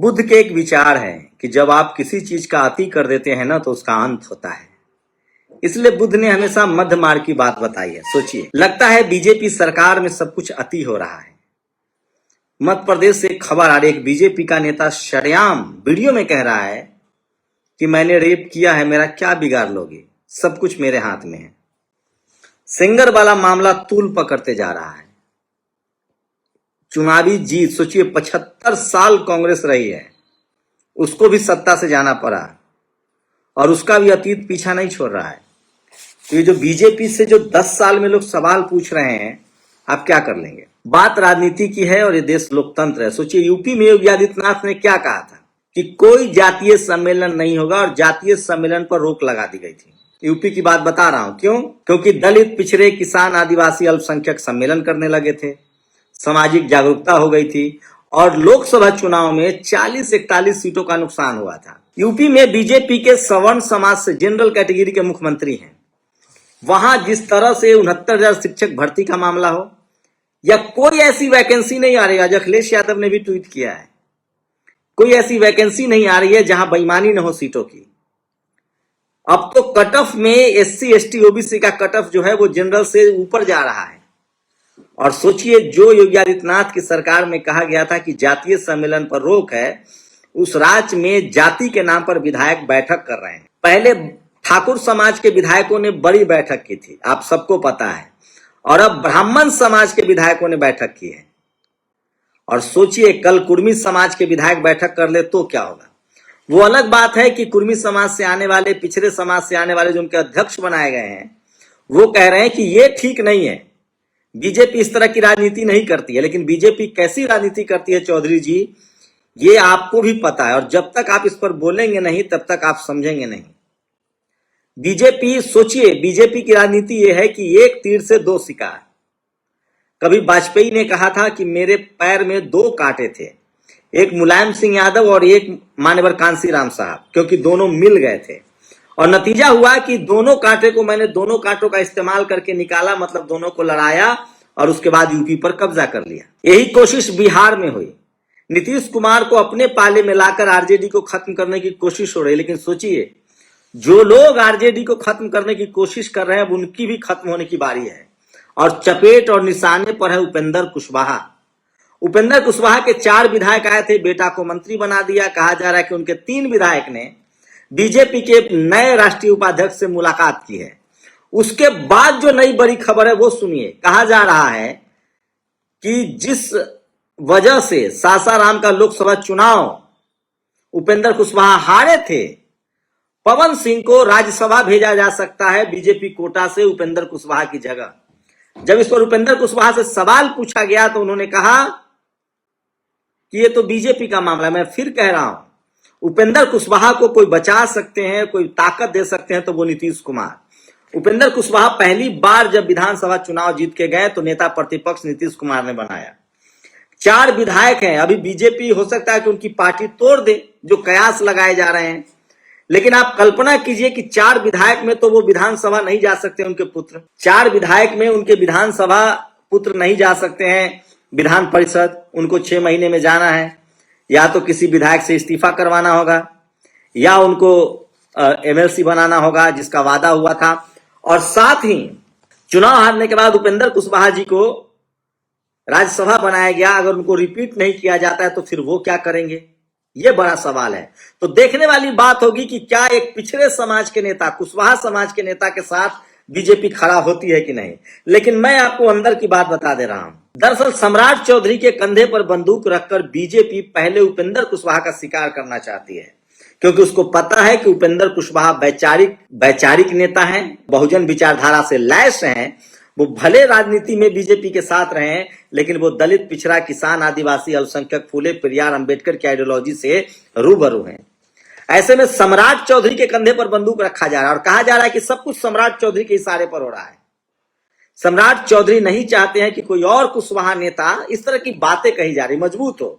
बुद्ध के एक विचार है कि जब आप किसी चीज का अति कर देते हैं ना तो उसका अंत होता है। इसलिए बुद्ध ने हमेशा मध्य मार्ग की बात बताई है। सोचिए, लगता है बीजेपी सरकार में सब कुछ अति हो रहा है। मध्य प्रदेश से एक खबर आ रही है, एक बीजेपी का नेता शरेआम वीडियो में कह रहा है कि मैंने रेप किया है, मेरा क्या बिगाड़ लोगे, सब कुछ मेरे हाथ में है। सेंगर वाला मामला तूल पकड़ते जा रहा है। चुनावी जीत, सोचिए 75 साल कांग्रेस रही है, उसको भी सत्ता से जाना पड़ा और उसका भी अतीत पीछा नहीं छोड़ रहा है। तो ये जो बीजेपी से जो 10 साल में लोग सवाल पूछ रहे हैं, आप क्या कर लेंगे? बात राजनीति की है और ये देश लोकतंत्र है। सोचिए, यूपी में योगी आदित्यनाथ ने क्या कहा था कि कोई जातीय सम्मेलन नहीं होगा और जातीय सम्मेलन पर रोक लगा दी गई थी। यूपी की बात बता रहा हूं, क्यों? क्योंकि दलित, पिछड़े, किसान, आदिवासी, अल्पसंख्यक सम्मेलन करने लगे थे, सामाजिक जागरूकता हो गई थी और लोकसभा चुनाव में 40-41 सीटों का नुकसान हुआ था। यूपी में बीजेपी के सवर्ण समाज से जनरल कैटेगरी के मुख्यमंत्री हैं। वहां जिस तरह से 69,000 शिक्षक भर्ती का मामला हो या कोई ऐसी वैकेंसी नहीं आ रही है, आज अखिलेश यादव ने भी ट्वीट किया है, कोई ऐसी वैकेंसी नहीं आ रही है जहां बेईमानी न हो सीटों की। अब तो कट ऑफ में एससी, एसटी, ओबीसी का कट ऑफ जो है वो जनरल से ऊपर जा रहा है। और सोचिए, जो योगी आदित्यनाथ की सरकार में कहा गया था कि जातीय सम्मेलन पर रोक है, उस राज्य में जाति के नाम पर विधायक बैठक कर रहे हैं। पहले ठाकुर समाज के विधायकों ने बड़ी बैठक की थी, आप सबको पता है, और अब ब्राह्मण समाज के विधायकों ने बैठक की है। और सोचिए, कल कुर्मी समाज के विधायक बैठक कर ले तो क्या होगा? वो अलग बात है कि कुर्मी समाज से आने वाले, पिछड़े समाज से आने वाले जो उनके अध्यक्ष बनाए गए हैं, वो कह रहे हैं कि ये ठीक नहीं है, बीजेपी इस तरह की राजनीति नहीं करती है। लेकिन बीजेपी कैसी राजनीति करती है चौधरी जी, ये आपको भी पता है, और जब तक आप इस पर बोलेंगे नहीं तब तक आप समझेंगे नहीं। बीजेपी, सोचिए, बीजेपी की राजनीति ये है कि एक तीर से दो शिकार। कभी वाजपेयी ने कहा था कि मेरे पैर में 2 कांटे थे, एक मुलायम सिंह यादव और एक मान्यवर कांशीराम साहब, क्योंकि दोनों मिल गए थे और नतीजा हुआ कि दोनों कांटे को मैंने दोनों कांटों का इस्तेमाल करके निकाला, मतलब दोनों को लड़ाया और उसके बाद यूपी पर कब्जा कर लिया। यही कोशिश बिहार में हुई। नीतीश कुमार को अपने पाले में लाकर आरजेडी को खत्म करने की कोशिश हो रही है। लेकिन सोचिए, जो लोग आरजेडी को खत्म करने की कोशिश कर रहे हैं, अब उनकी भी खत्म होने की बारी है और चपेट और निशाने पर है उपेंद्र कुशवाहा। उपेंद्र कुशवाहा के 4 विधायक आए थे, बेटा को मंत्री बना दिया। कहा जा रहा है कि उनके 3 विधायक ने बीजेपी के नए राष्ट्रीय उपाध्यक्ष से मुलाकात की है। उसके बाद जो नई बड़ी खबर है वो सुनिए। कहा जा रहा है कि जिस वजह से सासाराम का लोकसभा चुनाव उपेंद्र कुशवाहा हारे थे, पवन सिंह को राज्यसभा भेजा जा सकता है बीजेपी कोटा से उपेंद्र कुशवाहा की जगह। जब इस पर उपेंद्र कुशवाहा से सवाल पूछा गया तो उन्होंने कहा कि ये तो बीजेपी का मामला है। मैं फिर कह रहा हूं, उपेंद्र कुशवाहा को कोई बचा सकते हैं, कोई ताकत दे सकते हैं तो वो नीतीश कुमार। उपेंद्र कुशवाहा पहली बार जब विधानसभा चुनाव जीत के गए तो नेता प्रतिपक्ष नीतीश कुमार ने बनाया। 4 विधायक हैं। अभी बीजेपी हो सकता है कि उनकी पार्टी तोड़ दे, जो कयास लगाए जा रहे हैं, लेकिन आप कल्पना कीजिए कि 4 विधायक में तो वो विधानसभा नहीं जा सकते उनके पुत्र। 4 विधायक में उनके विधानसभा पुत्र नहीं जा सकते हैं विधान परिषद। उनको 6 महीने में जाना है, या तो किसी विधायक से इस्तीफा करवाना होगा या उनको एमएलसी बनाना होगा, जिसका वादा हुआ था। और साथ ही चुनाव हारने के बाद उपेंद्र कुशवाहा जी को राज्यसभा बनाया गया, अगर उनको रिपीट नहीं किया जाता है तो फिर वो क्या करेंगे, ये बड़ा सवाल है। तो देखने वाली बात होगी कि क्या एक पिछड़े समाज के नेता, कुशवाहा समाज के नेता के साथ बीजेपी खड़ा होती है कि नहीं। लेकिन मैं आपको अंदर की बात बता दे रहा हूं। दरअसल सम्राट चौधरी के कंधे पर बंदूक रखकर बीजेपी पहले उपेंद्र कुशवाहा का शिकार करना चाहती है, क्योंकि उसको पता है कि उपेंद्र कुशवाहा वैचारिक नेता हैं, बहुजन विचारधारा से लैस हैं। वो भले राजनीति में बीजेपी के साथ रहे हैं, लेकिन वो दलित, पिछड़ा, किसान, आदिवासी, अल्पसंख्यक, फूले पेरियार, अंबेडकर की आइडियोलॉजी से रूबरू हैं। ऐसे में सम्राट चौधरी के कंधे पर बंदूक रखा जा रहा है और कहा जा रहा है कि सब कुछ सम्राट चौधरी के इशारे पर हो रहा है। सम्राट चौधरी नहीं चाहते हैं कि कोई और कुशवाहा नेता इस तरह की बातें कही जा रही मजबूत हो,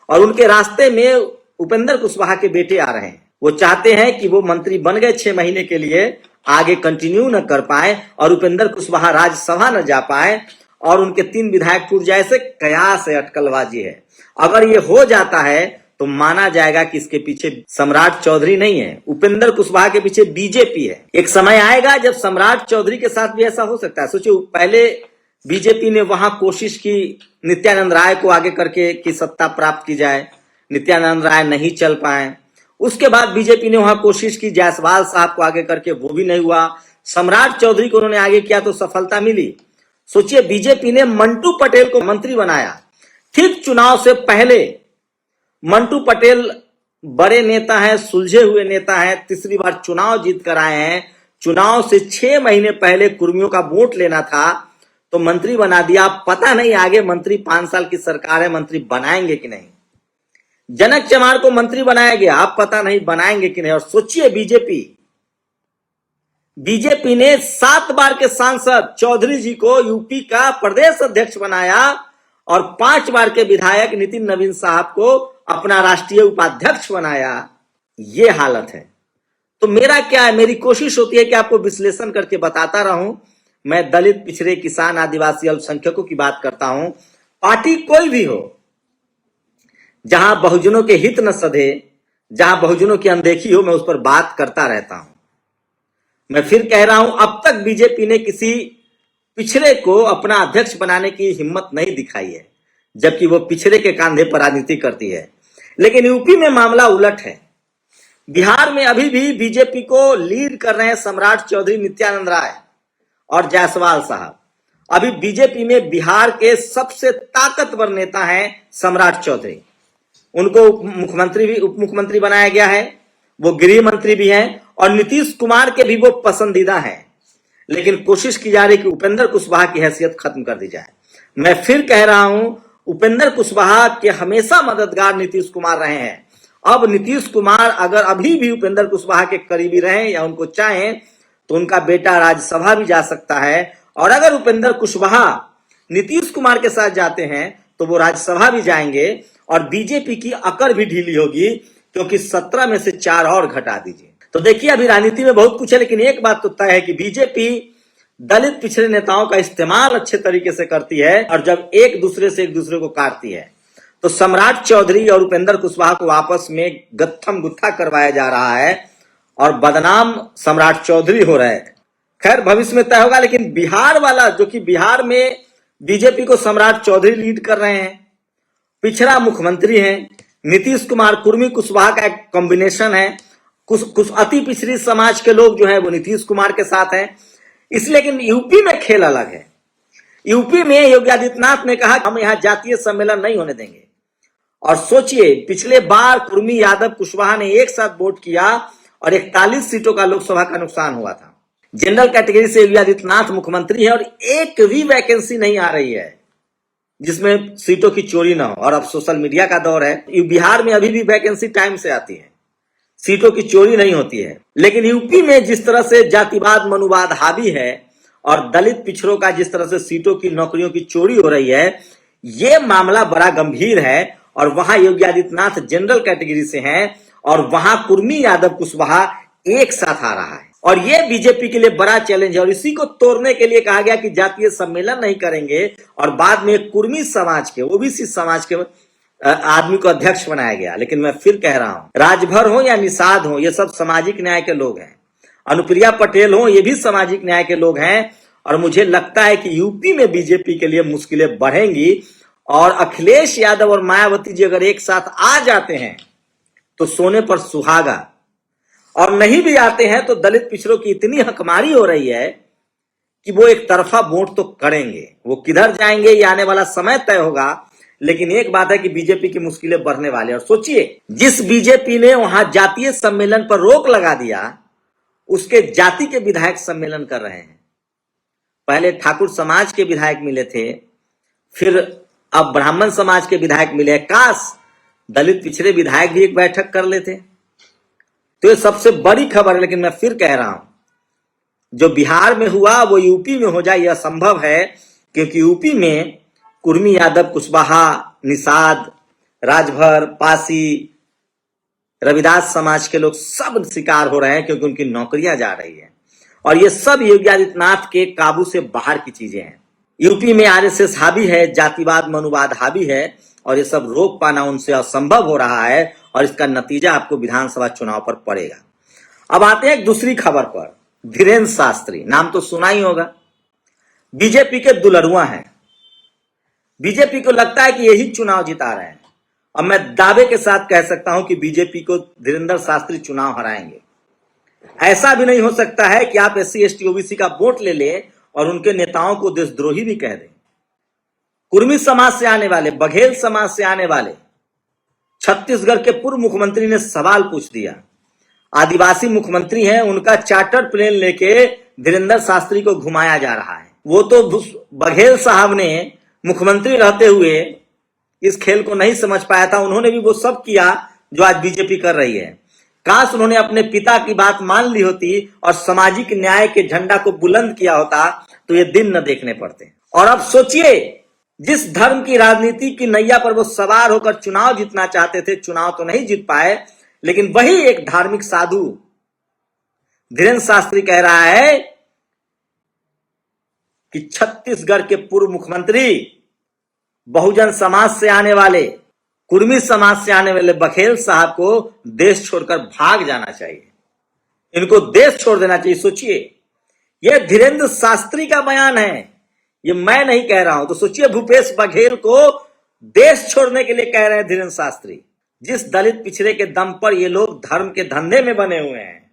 और उनके रास्ते में उपेंद्र कुशवाहा के बेटे आ रहे हैं। वो चाहते हैं कि वो मंत्री बन गए 6 महीने के लिए, आगे कंटिन्यू न कर पाए और उपेंद्र कुशवाहा राज्यसभा न जा पाए और उनके 3 विधायक टूट जाए। से कयास है, अटकलबाजी है। अगर ये हो जाता है तो तो माना जाएगा कि इसके पीछे सम्राट चौधरी नहीं है, उपेंद्र कुशवाहा के पीछे बीजेपी है। एक समय आएगा जब सम्राट चौधरी के साथ भी ऐसा हो सकता है। सोचिए, पहले बीजेपी ने वहां कोशिश की नित्यानंद राय को आगे करके कि सत्ता प्राप्त की जाए, नित्यानंद राय नहीं चल पाए। उसके बाद बीजेपी ने वहां कोशिश की जायसवाल साहब को आगे करके, वो भी नहीं हुआ। सम्राट चौधरी को उन्होंने आगे किया तो सफलता मिली। सोचिए, बीजेपी ने मंटू पटेल को मंत्री बनाया। ठीक चुनाव से पहले मंटू पटेल बड़े नेता हैं, सुलझे हुए नेता हैं, तीसरी बार चुनाव जीत कर आए हैं। चुनाव से 6 महीने पहले कुर्मियों का वोट लेना था तो मंत्री बना दिया। पता नहीं आगे मंत्री 5 साल की सरकार है, मंत्री बनाएंगे कि नहीं। जनक चमार को मंत्री बनाया गया, अब पता नहीं बनाएंगे कि नहीं। और सोचिए, बीजेपी ने 7 बार के सांसद चौधरी जी को यूपी का प्रदेश अध्यक्ष बनाया और 5 बार के विधायक नितिन नवीन साहब को अपना राष्ट्रीय उपाध्यक्ष बनाया। ये हालत है। तो मेरा क्या है, मेरी कोशिश होती है कि आपको विश्लेषण करके बताता रहूं। मैं दलित, पिछड़े, किसान, आदिवासी, अल्पसंख्यकों की बात करता हूं। पार्टी कोई भी हो, जहां बहुजनों के हित न सधे, जहां बहुजनों की अनदेखी हो, मैं उस पर बात करता रहता हूं। मैं फिर कह रहा हूं, अब तक बीजेपी ने किसी पिछड़े को अपना अध्यक्ष बनाने की हिम्मत नहीं दिखाई है, जबकि वो पिछड़े के कांधे पर राजनीति करती है। लेकिन यूपी में मामला उलट है। बिहार में अभी भी बीजेपी को लीड कर रहे हैं सम्राट चौधरी, नित्यानंद राय और जायसवाल साहब। अभी बीजेपी में बिहार के सबसे ताकतवर नेता हैं सम्राट चौधरी। उनको उप मुख्यमंत्री बनाया गया है, वो गृह मंत्री भी हैं और नीतीश कुमार के भी वो पसंदीदा हैं। लेकिन कोशिश की जा रही कि उपेंद्र कुशवाहा की हैसियत खत्म कर दी जाए। मैं फिर कह रहा हूं, उपेंद्र कुशवाहा के हमेशा मददगार नीतीश कुमार रहे हैं। अब नीतीश कुमार अगर अभी भी उपेंद्र कुशवाहा के करीबी रहें या उनको चाहें तो उनका बेटा राज्यसभा भी जा सकता है। और अगर उपेंद्र कुशवाहा नीतीश कुमार के साथ जाते हैं तो वो राज्यसभा भी जाएंगे और बीजेपी की अकड़ भी ढीली होगी, क्योंकि 17 में से 4 और घटा दीजिए। तो देखिए, अभी राजनीति में बहुत कुछ है, लेकिन एक बात तो तय है कि बीजेपी दलित पिछड़े नेताओं का इस्तेमाल अच्छे तरीके से करती है और जब एक दूसरे को काटती है। तो सम्राट चौधरी और उपेंद्र कुशवाहा को आपस में गत्थम गुत्था करवाया जा रहा है और बदनाम सम्राट चौधरी हो रहे हैं। खैर, भविष्य में तय होगा। लेकिन बिहार वाला, जो कि बिहार में बीजेपी को सम्राट चौधरी लीड कर रहे हैं, पिछड़ा मुख्यमंत्री हैं, नीतीश कुमार कुर्मी कुशवाहा का एक कॉम्बिनेशन है। कुछ अति पिछड़ी समाज के लोग जो है वो नीतीश कुमार के साथ हैं। इसलिए, लेकिन यूपी में खेल अलग है। यूपी में योगी आदित्यनाथ ने कहा कि हम यहां जातीय सम्मेलन नहीं होने देंगे। और सोचिए, पिछले बार कुर्मी, यादव, कुशवाहा ने एक साथ वोट किया और 41 सीटों का लोकसभा का नुकसान हुआ था। जनरल कैटेगरी से योगी आदित्यनाथ मुख्यमंत्री है और एक भी वैकेंसी नहीं आ रही है जिसमें सीटों की चोरी ना हो। और अब सोशल मीडिया का दौर है, बिहार में अभी भी वैकेंसी टाइम से आती है, सीटों की चोरी नहीं होती है। लेकिन यूपी में जिस तरह से जातिवाद, मनुवाद हावी है और दलित पिछड़ों का जिस तरह से सीटों की, नौकरियों की चोरी हो रही है, यह मामला बड़ा गंभीर है। और वहां योगी आदित्यनाथ जनरल कैटेगरी से हैं और वहां कुर्मी, यादव, कुशवाहा एक साथ आ रहा है। और यह बीजेपी के लिए बड़ा चैलेंज है। और इसी को तोड़ने के लिए कहा गया कि जातीय सम्मेलन नहीं करेंगे और बाद में कुर्मी समाज के, ओबीसी समाज के आदमी को अध्यक्ष बनाया गया। लेकिन मैं फिर कह रहा हूं, राजभर हो या निषाद हो, ये सब सामाजिक न्याय के लोग हैं। अनुप्रिया पटेल हो, ये भी सामाजिक न्याय के लोग हैं। और मुझे लगता है कि यूपी में बीजेपी के लिए मुश्किलें बढ़ेंगी। और अखिलेश यादव और मायावती जी अगर एक साथ आ जाते हैं तो सोने पर सुहागा, और नहीं भी आते हैं तो दलित पिछड़ों की इतनी हकमारी हो रही है कि वो एक तरफा वोट तो करेंगे। वो किधर जाएंगे ये आने वाला समय तय होगा। लेकिन एक बात है कि बीजेपी की मुश्किलें बढ़ने वाली है। और सोचिए, जिस बीजेपी ने वहां जातीय सम्मेलन पर रोक लगा दिया, उसके जाति के विधायक सम्मेलन कर रहे हैं। पहले ठाकुर समाज के विधायक मिले थे, फिर अब ब्राह्मण समाज के विधायक मिले। काश दलित पिछड़े विधायक भी एक बैठक कर लेते तो ये सबसे बड़ी खबर है। लेकिन मैं फिर कह रहा हूं, जो बिहार में हुआ वो यूपी में हो जाए यह संभव है, क्योंकि यूपी में कुर्मी, यादव, कुशवाहा, निषाद, राजभर, पासी, रविदास समाज के लोग सब शिकार हो रहे हैं, क्योंकि उनकी नौकरियां जा रही है। और ये सब योगी आदित्यनाथ के काबू से बाहर की चीजें हैं। यूपी में आरएसएस हावी है, जातिवाद, मनुवाद हावी है और ये सब रोक पाना उनसे असंभव हो रहा है और इसका नतीजा आपको विधानसभा चुनाव पर पड़ेगा। अब आते हैं एक दूसरी खबर पर। धीरेन्द्र शास्त्री नाम तो सुना ही होगा, बीजेपी के दुलरुआ हैं। बीजेपी को लगता है कि यही चुनाव जिता रहे हैं और मैं दावे के साथ कह सकता हूं कि बीजेपी को धीरेन्द्र शास्त्री चुनाव हराएंगे। ऐसा भी नहीं हो सकता है कि आप SC ST OBC का वोट ले ले और उनके नेताओं को देशद्रोही भी कह दें। कुर्मी समाज से आने वाले, बघेल समाज से आने वाले छत्तीसगढ़ के पूर्व मुख्यमंत्री ने सवाल पूछ दिया। आदिवासी मुख्यमंत्री हैं, उनका चार्टर प्लेन लेके धीरेन्द्र शास्त्री को घुमाया जा रहा है। वो तो बघेल साहब ने मुख्यमंत्री रहते हुए इस खेल को नहीं समझ पाया था। उन्होंने भी वो सब किया जो आज बीजेपी कर रही है। काश उन्होंने अपने पिता की बात मान ली होती और सामाजिक न्याय के झंडा को बुलंद किया होता तो ये दिन न देखने पड़ते। और अब सोचिए, जिस धर्म की राजनीति की नैया पर वो सवार होकर चुनाव जीतना चाहते थे, चुनाव तो नहीं जीत पाए, लेकिन वही एक धार्मिक साधु धीरेन्द्र शास्त्री कह रहा है कि छत्तीसगढ़ के पूर्व मुख्यमंत्री, बहुजन समाज से आने वाले, कुर्मी समाज से आने वाले बघेल साहब को देश छोड़कर भाग जाना चाहिए, इनको देश छोड़ देना चाहिए। सोचिए, यह धीरेन्द्र शास्त्री का बयान है, ये मैं नहीं कह रहा हूं। तो सोचिए, भूपेश बघेल को देश छोड़ने के लिए कह रहे हैं धीरेन्द्र शास्त्री। जिस दलित पिछड़े के दम पर ये लोग धर्म के धंधे में बने हुए हैं,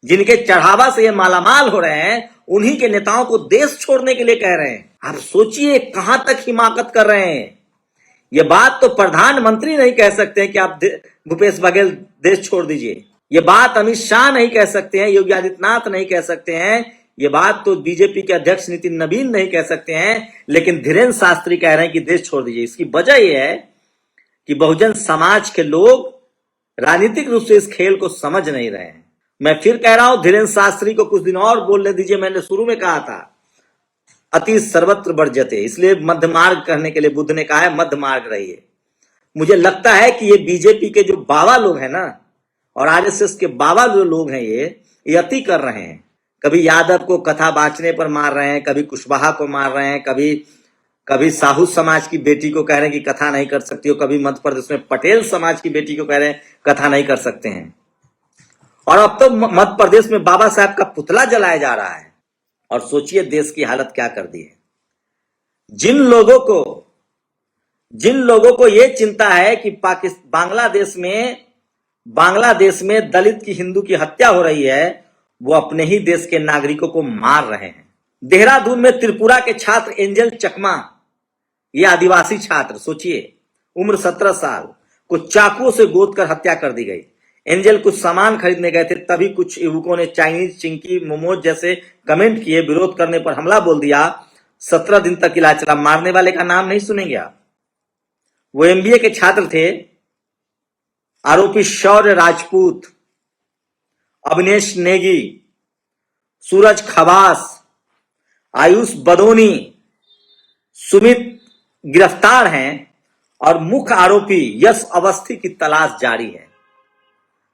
जिनके चढ़ावा से ये मालामाल हो रहे हैं, उन्हीं के नेताओं को देश छोड़ने के लिए कह रहे हैं। आप सोचिए कहां तक हिमाकत कर रहे हैं। ये बात तो प्रधानमंत्री नहीं कह सकते हैं कि आप भूपेश बघेल देश छोड़ दीजिए। ये बात अमित शाह नहीं कह सकते हैं, योगी आदित्यनाथ नहीं कह सकते हैं, ये बात तो बीजेपी के अध्यक्ष नितिन नवीन नहीं कह सकते हैं, लेकिन धीरेन्द्र शास्त्री कह रहे हैं कि देश छोड़ दीजिए। इसकी वजह यह है कि बहुजन समाज के लोग राजनीतिक रूप से इस खेल को समझ नहीं रहे हैं। मैं फिर कह रहा हूं, धीरेन्द्र शास्त्री को कुछ दिन और बोलने दीजिए। मैंने शुरू में कहा था अति सर्वत्र वर्जते, इसलिए मध्य मार्ग करने के लिए बुद्ध ने कहा है मध्य मार्ग रहिए। मुझे लगता है कि ये बीजेपी के जो बाबा लोग हैं ना, और RSS के बाबा जो लोग हैं, ये अति कर रहे हैं। कभी यादव को कथा बांचने पर मार रहे हैं, कभी कुशवाहा को मार रहे हैं, कभी साहू समाज की बेटी को कह रहे हैं कि कथा नहीं कर सकती हो, कभी मध्य प्रदेश में पटेल समाज की बेटी को कह रहे हैं कथा नहीं कर सकते हैं। और अब तो मध्य प्रदेश में बाबा साहब का पुतला जलाया जा रहा है। और सोचिए देश की हालत क्या कर दी है। जिन लोगों को यह चिंता है कि बांग्लादेश में दलित की, हिंदू की हत्या हो रही है, वो अपने ही देश के नागरिकों को मार रहे हैं। देहरादून में त्रिपुरा के छात्र एंजल चकमा, ये आदिवासी छात्र, सोचिए उम्र 17 साल, को चाकुओं से गोद कर हत्या कर दी गई। एंजल कुछ सामान खरीदने गए थे, तभी कुछ युवकों ने चाइनीज, चिंकी, मोमोज जैसे कमेंट किए, विरोध करने पर हमला बोल दिया। 17 दिन तक इलाज चला। मारने वाले का नाम नहीं सुनेंगे आप। वो MBA के छात्र थे। आरोपी शौर्य राजपूत, अविनेश नेगी, सूरज खवास, आयुष बदोनी, सुमित गिरफ्तार हैं और मुख्य आरोपी यश अवस्थी की तलाश जारी है।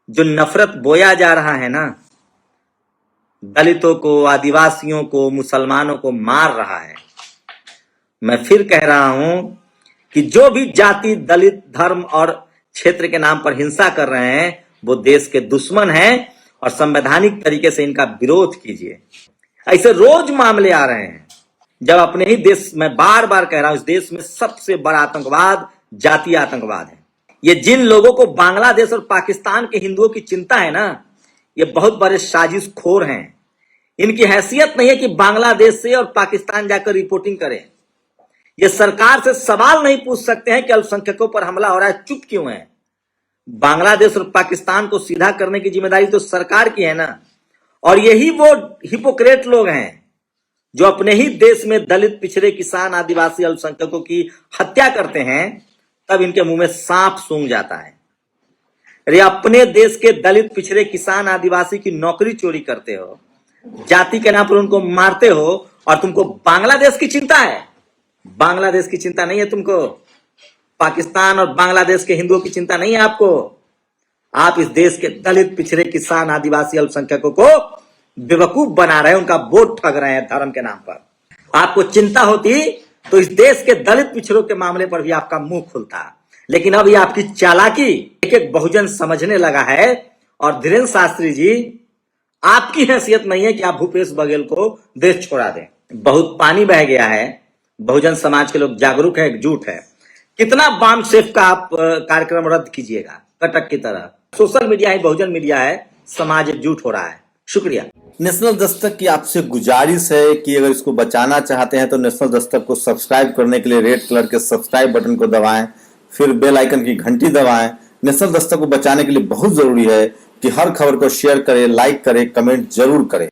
जो नफरत बोया जा रहा है ना, दलितों को, आदिवासियों को, मुसलमानों को मार रहा है। मैं फिर कह रहा हूं कि जो भी जाति, दलित, धर्म और क्षेत्र के नाम पर हिंसा कर रहे हैं, वो देश के दुश्मन हैं और संवैधानिक तरीके से इनका विरोध कीजिए। ऐसे रोज मामले आ रहे हैं जब अपने ही देश, मैं बार बार कह रहा हूं, इस देश में सबसे बड़ा आतंकवाद जातीय आतंकवाद है। ये जिन लोगों को बांग्लादेश और पाकिस्तान के हिंदुओं की चिंता है ना, ये बहुत बड़े साजिश खोर हैं। इनकी हैसियत नहीं है कि बांग्लादेश से और पाकिस्तान जाकर रिपोर्टिंग करें। ये सरकार से सवाल नहीं पूछ सकते हैं कि अल्पसंख्यकों पर हमला हो रहा है, चुप क्यों है। बांग्लादेश और पाकिस्तान को सीधा करने की जिम्मेदारी तो सरकार की है ना। और यही वो हिपोक्रेट लोग हैं जो अपने ही देश में दलित, पिछड़े, किसान, आदिवासी, अल्पसंख्यकों की हत्या करते हैं, तब इनके मुंह में सांप सूंघ जाता है। अरे अपने देश के दलित, पिछड़े, किसान, आदिवासी की नौकरी चोरी करते हो, जाति के नाम पर उनको मारते हो, और तुमको बांग्लादेश की चिंता है। बांग्लादेश की चिंता नहीं है तुमको, पाकिस्तान और बांग्लादेश के हिंदुओं की चिंता नहीं है आपको। आप इस देश के दलित, पिछड़े, किसान, आदिवासी, अल्पसंख्यकों को बेवकूफ बना रहे हैं, उनका वोट ठग रहे हैं धर्म के नाम पर। आपको चिंता होती तो इस देश के दलित पिछड़ों के मामले पर भी आपका मुंह खुलता। लेकिन अब ये आपकी चालाकी एक एक बहुजन समझने लगा है। और धीरेन्द्र शास्त्री जी, आपकी हैसियत नहीं है कि आप भूपेश बघेल को देश छोड़ा दें। बहुत पानी बह गया है, बहुजन समाज के लोग जागरूक है, एकजुट है। कितना बाम सेफ का आप कार्यक्रम रद्द कीजिएगा कटक की तरह। सोशल मीडिया है, बहुजन मीडिया है, समाज एकजुट हो रहा है। शुक्रिया। नेशनल दस्तक की आपसे गुजारिश है कि अगर इसको बचाना चाहते हैं तो नेशनल दस्तक को सब्सक्राइब करने के लिए रेड कलर के सब्सक्राइब बटन को दबाएं, फिर बेल आइकन की घंटी दबाएं। नेशनल दस्तक को बचाने के लिए बहुत जरूरी है कि हर खबर को शेयर करें, लाइक करें, कमेंट जरूर करें।